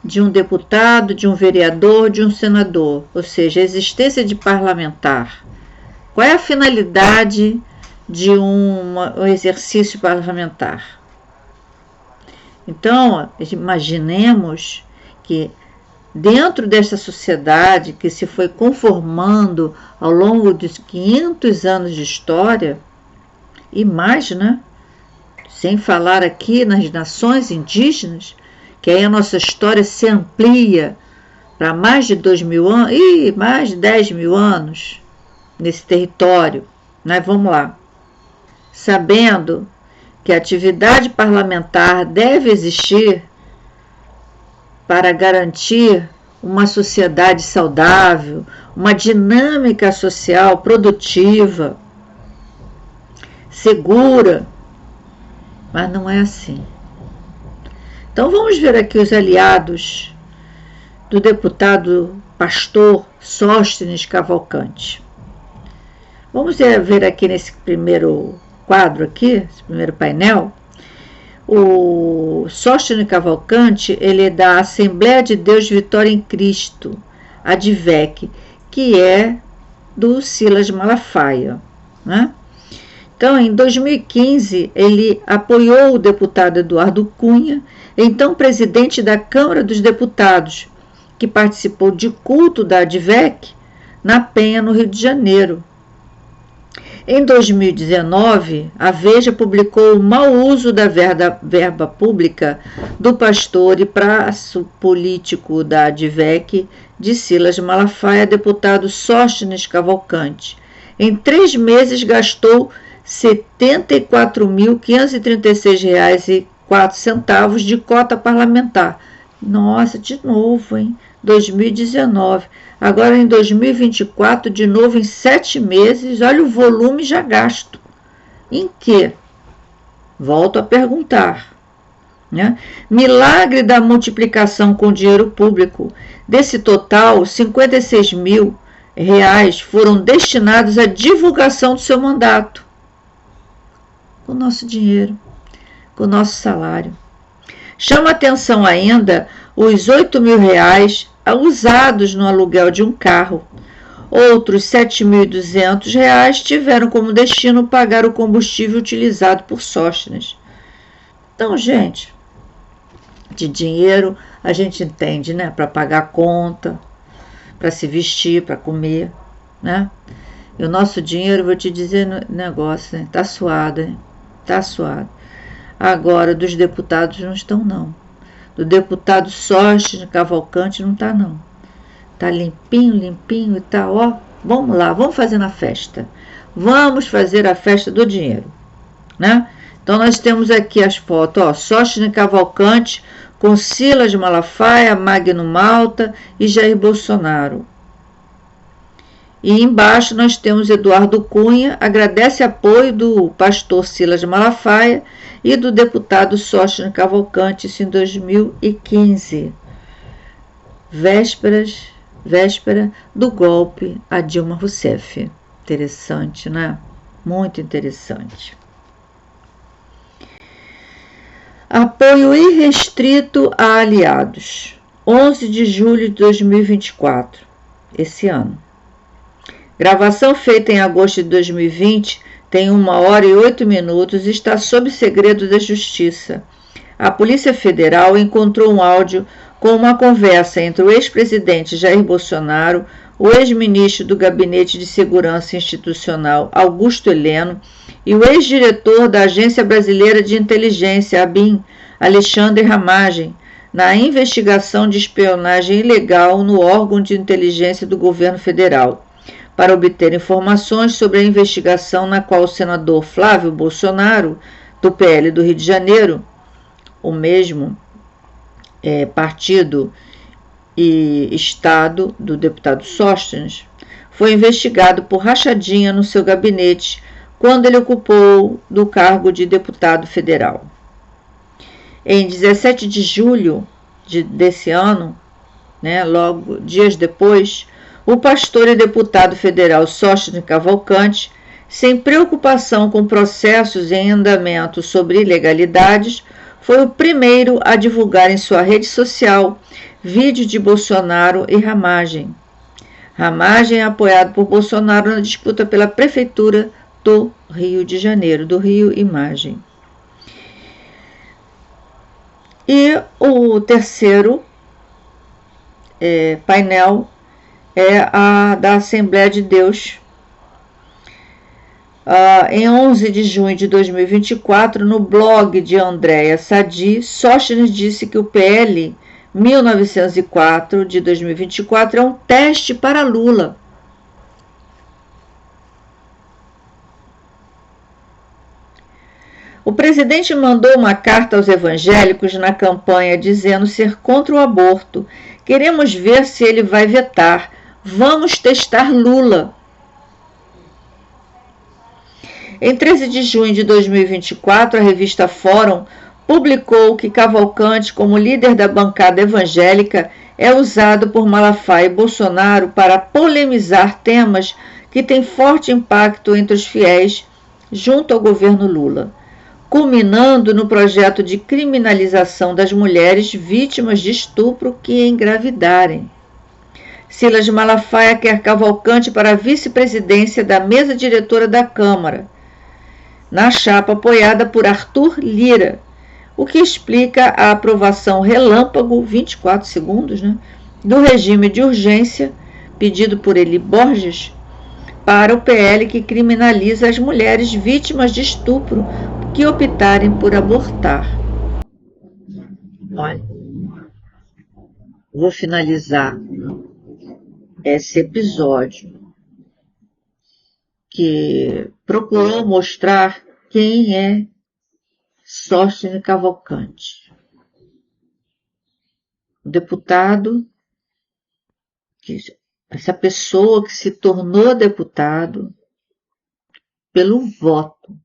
de um deputado, de um vereador, de um senador, ou seja, a existência de parlamentar. Qual é a finalidade de um exercício parlamentar? Então, imaginemos que dentro dessa sociedade que se foi conformando ao longo dos 500 anos de história, e mais, né? Sem falar aqui nas nações indígenas, que aí a nossa história se amplia para mais de 2.000 anos, e mais de 10.000 anos nesse território. Nós vamos lá. Sabendo que a atividade parlamentar deve existir para garantir uma sociedade saudável, uma dinâmica social produtiva, segura, Mas não é assim. Então vamos ver aqui os aliados do deputado pastor Sóstenes Cavalcante. Vamos ver aqui nesse primeiro quadro aqui, esse primeiro painel. O Sóstenes Cavalcante, ele é da Assembleia de Deus Vitória em Cristo, a DVEC, que é do Silas Malafaia, né? Então, em 2015, ele apoiou o deputado Eduardo Cunha, então presidente da Câmara dos Deputados, que participou de culto da DVEC na Penha, no Rio de Janeiro. Em 2019, a Veja publicou o mau uso da verba pública do pastor e braço político da DVEC de Silas Malafaia, deputado Sóstenes Cavalcante. Em 3 meses, gastou R$ 74.536,04 de cota parlamentar. Nossa, de novo, hein? 2019. Agora em 2024, de novo em 7 meses, olha o volume já gasto. Em quê? Volto a perguntar. Né? Milagre da multiplicação com dinheiro público. Desse total, R$ 56.000 foram destinados à divulgação do seu mandato. Com o nosso dinheiro, com o nosso salário. Chama atenção ainda os R$ 8.000 usados no aluguel de um carro. Outros R$ 7.200 tiveram como destino pagar o combustível utilizado por Sóstenes. Então, gente, de dinheiro a gente entende, né? Para pagar a conta, para se vestir, para comer, né? E o nosso dinheiro, vou te dizer negócio, né? Tá suado, hein? Tá suado. Agora, dos deputados não estão, não. Do deputado Sóstenes Cavalcante não tá, não. Tá limpinho, limpinho e tá, ó. Vamos lá, vamos fazer na festa. Vamos fazer a festa do dinheiro, né? Então, nós temos aqui as fotos, ó. Sóstenes Cavalcante com Silas Malafaia, Magno Malta e Jair Bolsonaro. E embaixo nós temos Eduardo Cunha, agradece apoio do pastor Silas Malafaia e do deputado Sóstenes Cavalcante, isso em 2015. Véspera do golpe a Dilma Rousseff. Interessante, né? Muito interessante. Apoio irrestrito a aliados. 11 de julho de 2024, esse ano. Gravação feita em agosto de 2020, tem 1 hora e 8 minutos e está sob segredo da Justiça. A Polícia Federal encontrou um áudio com uma conversa entre o ex-presidente Jair Bolsonaro, o ex-ministro do Gabinete de Segurança Institucional Augusto Heleno e o ex-diretor da Agência Brasileira de Inteligência, ABIN, Alexandre Ramagem, na investigação de espionagem ilegal no órgão de inteligência do governo federal, para obter informações sobre a investigação na qual o senador Flávio Bolsonaro, do PL do Rio de Janeiro, o mesmo partido e estado do deputado Sóstenes, foi investigado por rachadinha no seu gabinete quando ele ocupou do cargo de deputado federal. Em 17 de julho desse ano, logo dias depois, o pastor e deputado federal Sóstenes Cavalcante, sem preocupação com processos em andamento sobre ilegalidades, foi o primeiro a divulgar em sua rede social vídeo de Bolsonaro e Ramagem. Ramagem é apoiado por Bolsonaro na disputa pela prefeitura do Rio de Janeiro, do Rio Imagem. E o terceiro painel é a da Assembleia de Deus. Em 11 de junho de 2024, no blog de Andréa Sadi, Sóstenes disse que o PL 1904 de 2024 é um teste para Lula. O presidente mandou uma carta aos evangélicos na campanha dizendo ser contra o aborto. Queremos ver se ele vai vetar. Vamos testar Lula. Em 13 de junho de 2024, a revista Fórum publicou que Cavalcante, como líder da bancada evangélica, é usado por Malafaia e Bolsonaro para polemizar temas que têm forte impacto entre os fiéis junto ao governo Lula, culminando no projeto de criminalização das mulheres vítimas de estupro que engravidarem. Silas Malafaia quer Cavalcante para a vice-presidência da mesa diretora da Câmara, na chapa apoiada por Arthur Lira, o que explica a aprovação relâmpago, 24 segundos, do regime de urgência pedido por Eli Borges para o PL que criminaliza as mulheres vítimas de estupro que optarem por abortar. Olha, vou finalizar esse episódio que procurou mostrar quem é Sóstenes Cavalcante. O deputado, essa pessoa que se tornou deputado pelo voto.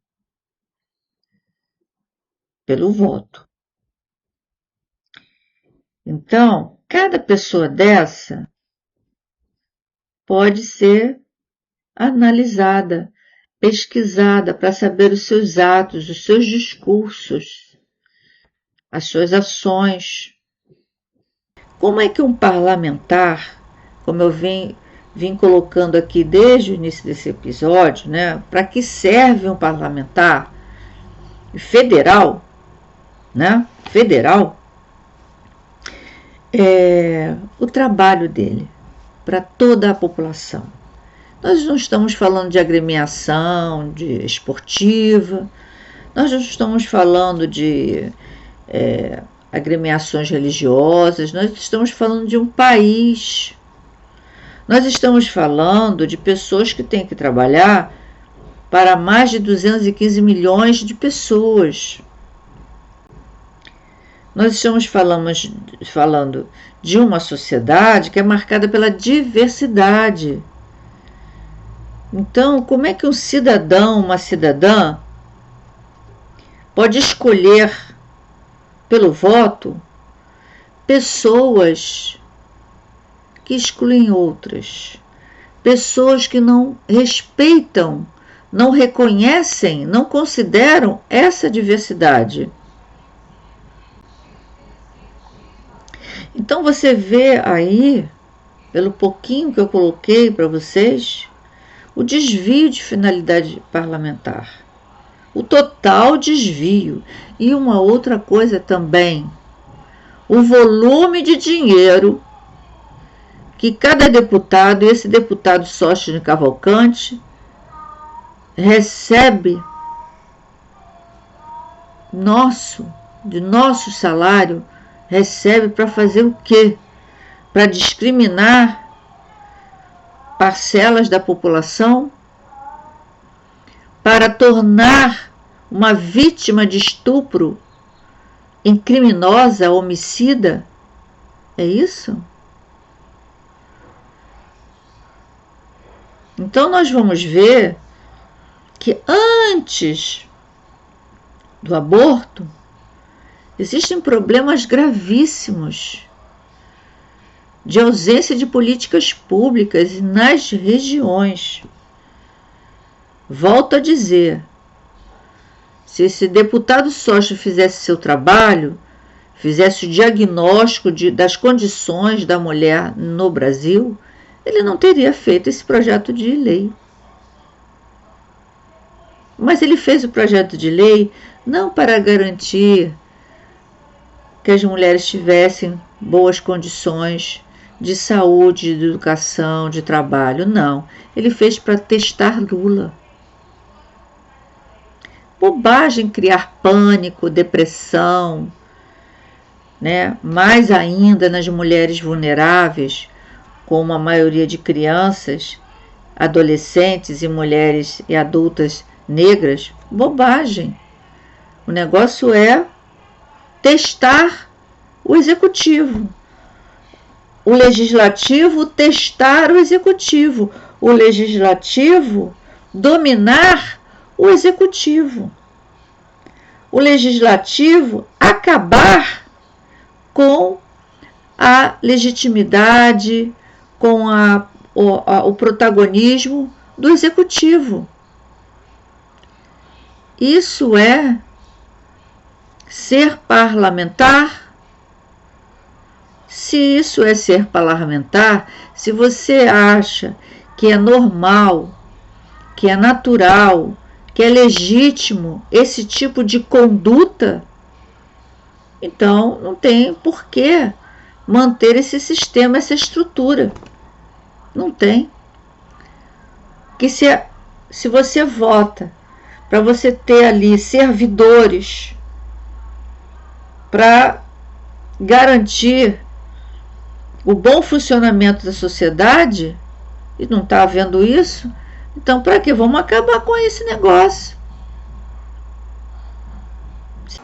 Pelo voto. Então, cada pessoa dessa pode ser analisada, pesquisada para saber os seus atos, os seus discursos, as suas ações. Como é que um parlamentar, como eu vim colocando aqui desde o início desse episódio, para que serve um parlamentar federal, o trabalho dele para toda a população. Nós não estamos falando de agremiação, de esportiva, nós não estamos falando de agremiações religiosas, nós estamos falando de um país. Nós estamos falando de pessoas que têm que trabalhar para mais de 215 milhões de pessoas. Nós estamos falando de uma sociedade que é marcada pela diversidade. Então, como é que um cidadão, uma cidadã, pode escolher pelo voto pessoas que excluem outras, pessoas que não respeitam, não reconhecem, não consideram essa diversidade? Então você vê aí, pelo pouquinho que eu coloquei para vocês, o desvio de finalidade parlamentar, o total desvio. E uma outra coisa também, o volume de dinheiro que cada deputado, e esse deputado Sóstenes Cavalcante, recebe de nosso salário, recebe para fazer o quê? Para discriminar parcelas da população, para tornar uma vítima de estupro em criminosa, homicida? É isso? Então nós vamos ver que antes do aborto existem problemas gravíssimos de ausência de políticas públicas nas regiões. Volto a dizer, se esse deputado Sóstenes fizesse seu trabalho, fizesse o diagnóstico das condições da mulher no Brasil, ele não teria feito esse projeto de lei. Mas ele fez o projeto de lei não para garantir que as mulheres tivessem boas condições de saúde, de educação, de trabalho. Não, ele fez para testar Lula. Bobagem criar pânico, depressão, mais ainda nas mulheres vulneráveis, como a maioria de crianças, adolescentes e mulheres e adultas negras. Bobagem. O negócio é testar o executivo. O legislativo testar o executivo. O legislativo dominar o executivo. O legislativo acabar com a legitimidade, com o protagonismo do executivo. Isso é ser parlamentar. Se isso é ser parlamentar, se você acha que é normal, que é natural, que é legítimo esse tipo de conduta, então não tem por que manter esse sistema, essa estrutura. Não tem. Que se você vota para você ter ali servidores para garantir o bom funcionamento da sociedade, e não está havendo isso, então para que vamos acabar com esse negócio?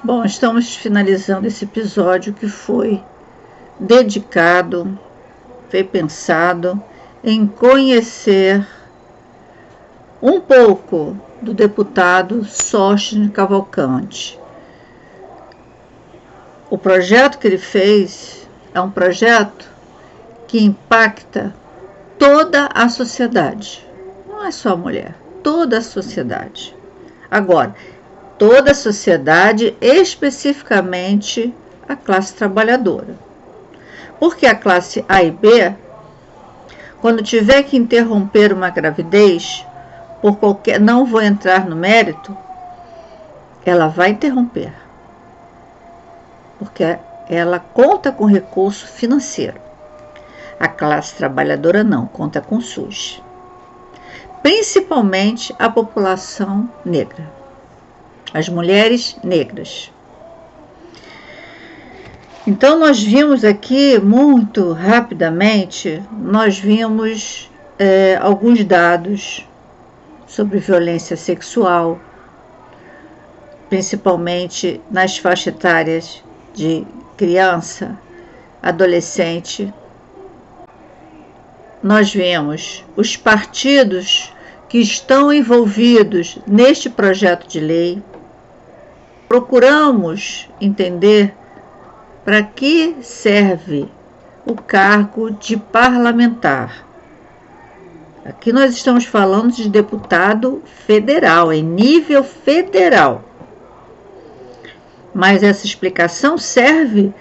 Bom, estamos finalizando esse episódio que foi dedicado, foi pensado em conhecer um pouco do deputado Sóstenes Cavalcante. O projeto que ele fez é um projeto que impacta toda a sociedade. Não é só a mulher, toda a sociedade. Agora, toda a sociedade, especificamente a classe trabalhadora. Porque a classe A e B, quando tiver que interromper uma gravidez, por qualquer, não vou entrar no mérito, ela vai interromper. Porque ela conta com recurso financeiro. A classe trabalhadora não, conta com SUS. Principalmente a população negra. As mulheres negras. Então, nós vimos aqui, muito rapidamente, nós vimos alguns dados sobre violência sexual, principalmente nas faixas etárias de criança, adolescente. Nós vemos os partidos que estão envolvidos neste projeto de lei. Procuramos entender para que serve o cargo de parlamentar. Aqui nós estamos falando de deputado federal, em nível federal. Mas essa explicação serve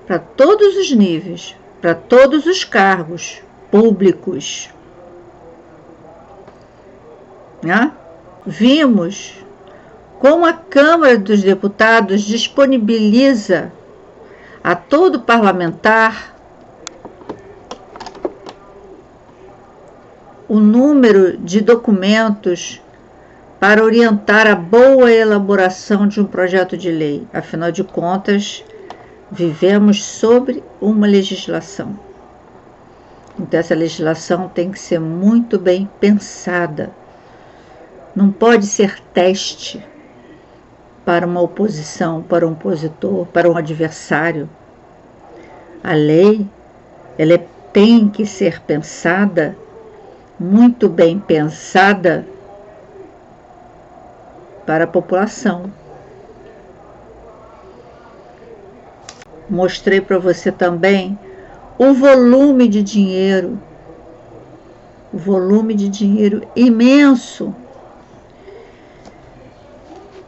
para todos os níveis, para todos os cargos públicos. Né? Vimos como a Câmara dos Deputados disponibiliza a todo parlamentar o número de documentos para orientar a boa elaboração de um projeto de lei. Afinal de contas, vivemos sobre uma legislação. Então, essa legislação tem que ser muito bem pensada. Não pode ser teste para uma oposição, para um opositor, para um adversário. A lei, ela tem que ser pensada, muito bem pensada, para a população. Mostrei para você também o volume de dinheiro imenso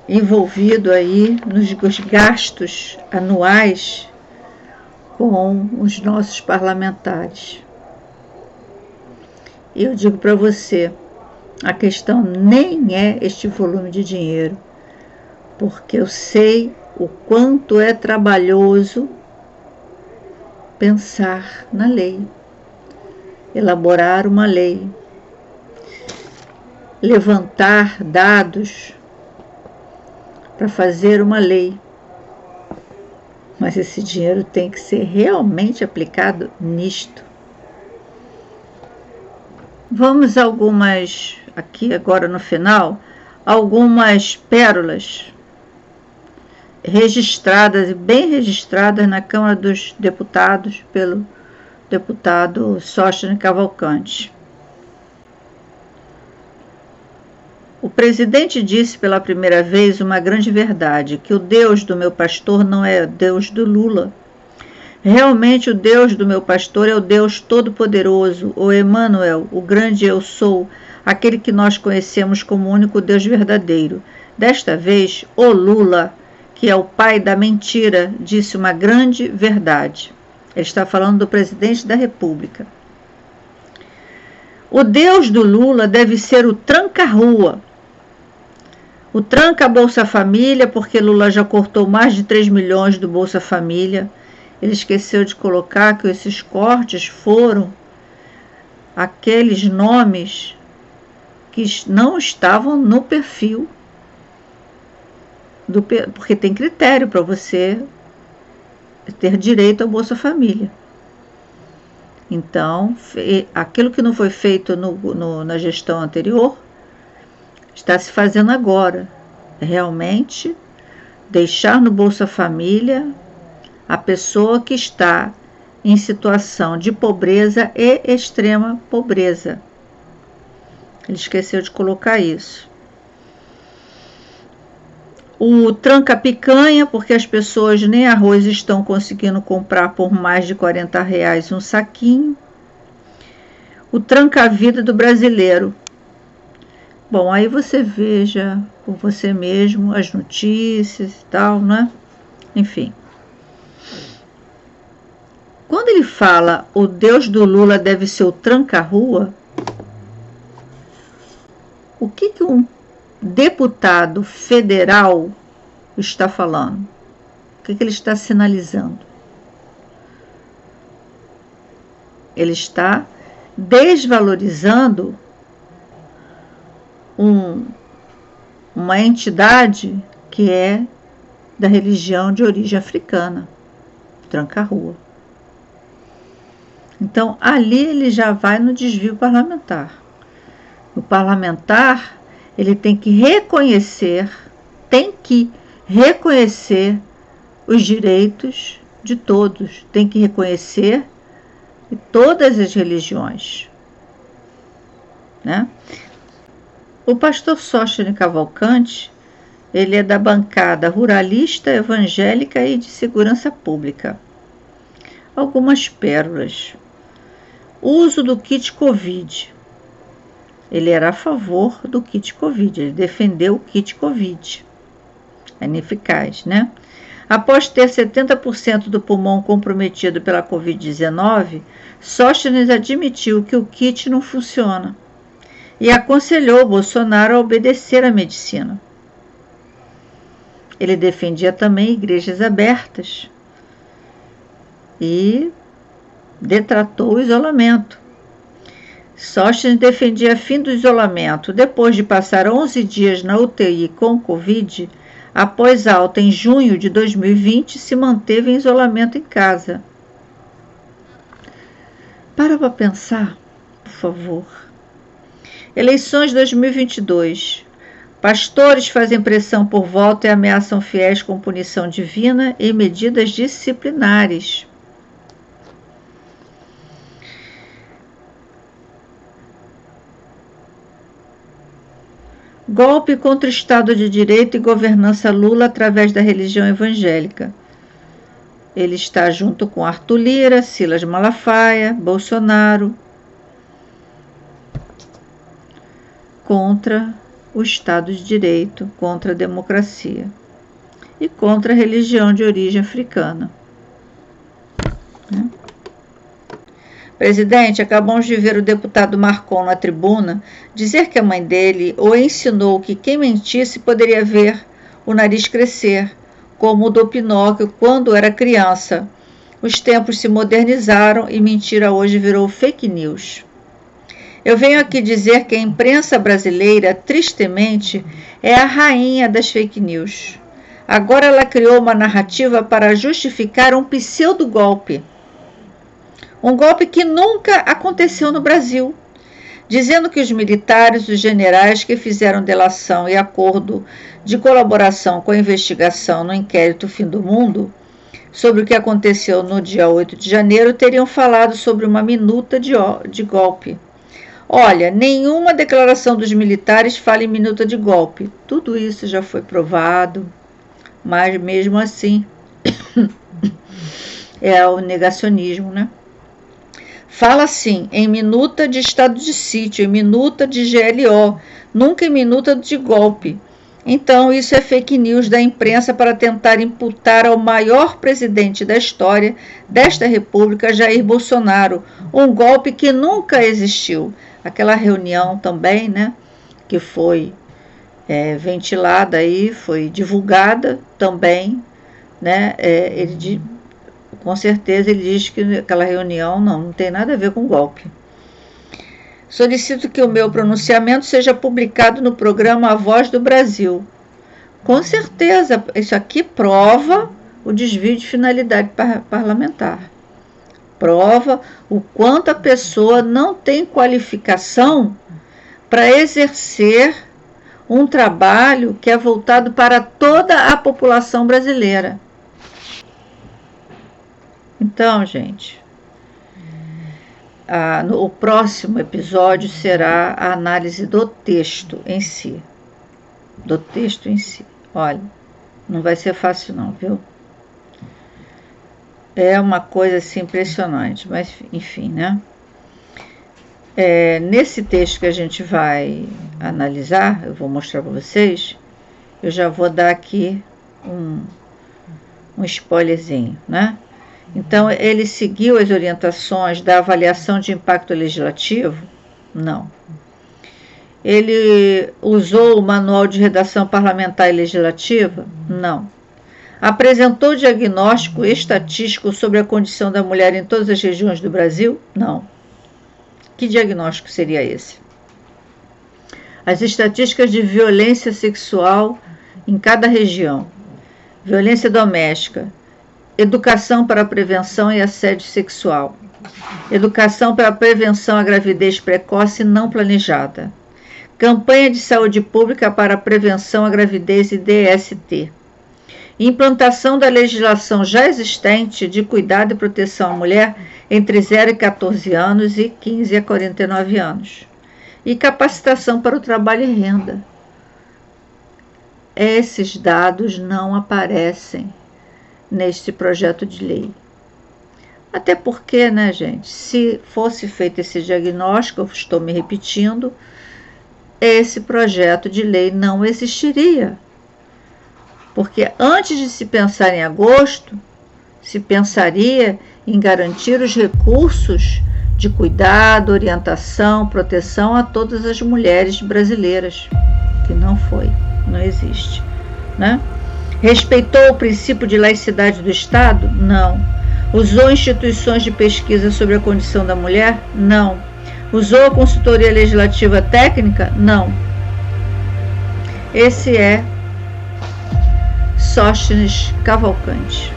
envolvido aí nos gastos anuais com os nossos parlamentares. Eu digo para você, a questão nem é este volume de dinheiro, porque eu sei o quanto é trabalhoso pensar na lei, elaborar uma lei, levantar dados para fazer uma lei. Mas esse dinheiro tem que ser realmente aplicado nisto. Vamos a algumas, aqui agora no final, algumas pérolas registradas e bem registradas na Câmara dos Deputados pelo deputado Sóstenes Cavalcante. O presidente disse pela primeira vez uma grande verdade, que o Deus do meu pastor não é o Deus do Lula. Realmente o Deus do meu pastor é o Deus Todo-Poderoso, o Emanuel, o grande eu sou, aquele que nós conhecemos como o único Deus verdadeiro. Desta vez, o Lula, que é o pai da mentira, disse uma grande verdade. Ele está falando do presidente da República. O Deus do Lula deve ser o tranca-rua. O tranca Bolsa Família, porque Lula já cortou mais de 3 milhões do Bolsa Família. Ele esqueceu de colocar que esses cortes foram aqueles nomes que não estavam no perfil, porque tem critério para você ter direito ao Bolsa Família. Então, aquilo que não foi feito na gestão anterior, está se fazendo agora. Realmente, deixar no Bolsa Família a pessoa que está em situação de pobreza e extrema pobreza. Ele esqueceu de colocar isso. O tranca-picanha, porque as pessoas nem arroz estão conseguindo comprar por mais de R$40 um saquinho. O tranca-vida do brasileiro. Bom, aí você veja por você mesmo as notícias e tal, né? Enfim. Quando ele fala o Deus do Lula deve ser o tranca-rua, o que um deputado federal está falando? O que ele está sinalizando? Ele está desvalorizando uma entidade que é da religião de origem africana, tranca-rua. Então, ali ele já vai no desvio parlamentar. O parlamentar, ele tem que reconhecer os direitos de todos, tem que reconhecer todas as religiões, né? O pastor Sóstenes Cavalcante, ele é da bancada ruralista, evangélica e de segurança pública. Algumas pérolas. Uso do kit Covid. Ele era a favor do kit Covid, ele defendeu o kit Covid. É ineficaz, né? Após ter 70% do pulmão comprometido pela Covid-19, Sóstenes admitiu que o kit não funciona e aconselhou Bolsonaro a obedecer à medicina. Ele defendia também igrejas abertas e detratou o isolamento. Sóstenes defendia fim do isolamento. Depois de passar 11 dias na UTI com Covid, após alta em junho de 2020, se manteve em isolamento em casa. Para pensar, por favor. Eleições 2022. Pastores fazem pressão por voto e ameaçam fiéis com punição divina e medidas disciplinares. Golpe contra o Estado de Direito e governança Lula através da religião evangélica. Ele está junto com Arthur Lira, Silas Malafaia, Bolsonaro, contra o Estado de Direito, contra a democracia e contra a religião de origem africana. Presidente, acabamos de ver o deputado Marcon na tribuna dizer que a mãe dele o ensinou que quem mentisse poderia ver o nariz crescer, como o do Pinóquio quando era criança. Os tempos se modernizaram e mentira hoje virou fake news. Eu venho aqui dizer que a imprensa brasileira, tristemente, é a rainha das fake news. Agora ela criou uma narrativa para justificar um pseudo-golpe. Um golpe que nunca aconteceu no Brasil, dizendo que os militares, os generais que fizeram delação e acordo de colaboração com a investigação no inquérito Fim do Mundo, sobre o que aconteceu no dia 8 de janeiro, teriam falado sobre uma minuta de golpe. Olha, nenhuma declaração dos militares fala em minuta de golpe. Tudo isso já foi provado, mas mesmo assim é o negacionismo, né? Fala sim em minuta de estado de sítio, em minuta de GLO, nunca em minuta de golpe. Então, isso é fake news da imprensa para tentar imputar ao maior presidente da história desta república, Jair Bolsonaro, um golpe que nunca existiu. Aquela reunião também, né, que foi ventilada aí, foi divulgada também, né, com certeza ele diz que aquela reunião não tem nada a ver com golpe. Solicito que o meu pronunciamento seja publicado no programa A Voz do Brasil. Com certeza, isso aqui prova o desvio de finalidade parlamentar. Prova o quanto a pessoa não tem qualificação para exercer um trabalho que é voltado para toda a população brasileira. Então, gente, o próximo episódio será a análise do texto em si. Do texto em si. Olha, não vai ser fácil não, viu? É uma coisa assim impressionante, mas enfim, né? Nesse texto que a gente vai analisar, eu vou mostrar para vocês, eu já vou dar aqui um spoilerzinho, né? Então, ele seguiu as orientações da avaliação de impacto legislativo? Não. Ele usou o manual de redação parlamentar e legislativa? Não. Apresentou diagnóstico estatístico sobre a condição da mulher em todas as regiões do Brasil? Não. Que diagnóstico seria esse? As estatísticas de violência sexual em cada região, violência doméstica, educação para a prevenção e assédio sexual, educação para a prevenção à gravidez precoce não planejada, campanha de saúde pública para a prevenção à gravidez e DST, implantação da legislação já existente de cuidado e proteção à mulher entre 0 e 14 anos e 15 a 49 anos, e capacitação para o trabalho e renda. Esses dados não aparecem neste projeto de lei. Até porque, né, gente, se fosse feito esse diagnóstico, eu estou me repetindo, esse projeto de lei não existiria. Porque antes de se pensar em agosto, se pensaria em garantir os recursos de cuidado, orientação, proteção a todas as mulheres brasileiras, que não foi, não existe, né? Respeitou o princípio de laicidade do Estado? Não. Usou instituições de pesquisa sobre a condição da mulher? Não. Usou a consultoria legislativa técnica? Não. Esse é Sóstenes Cavalcante.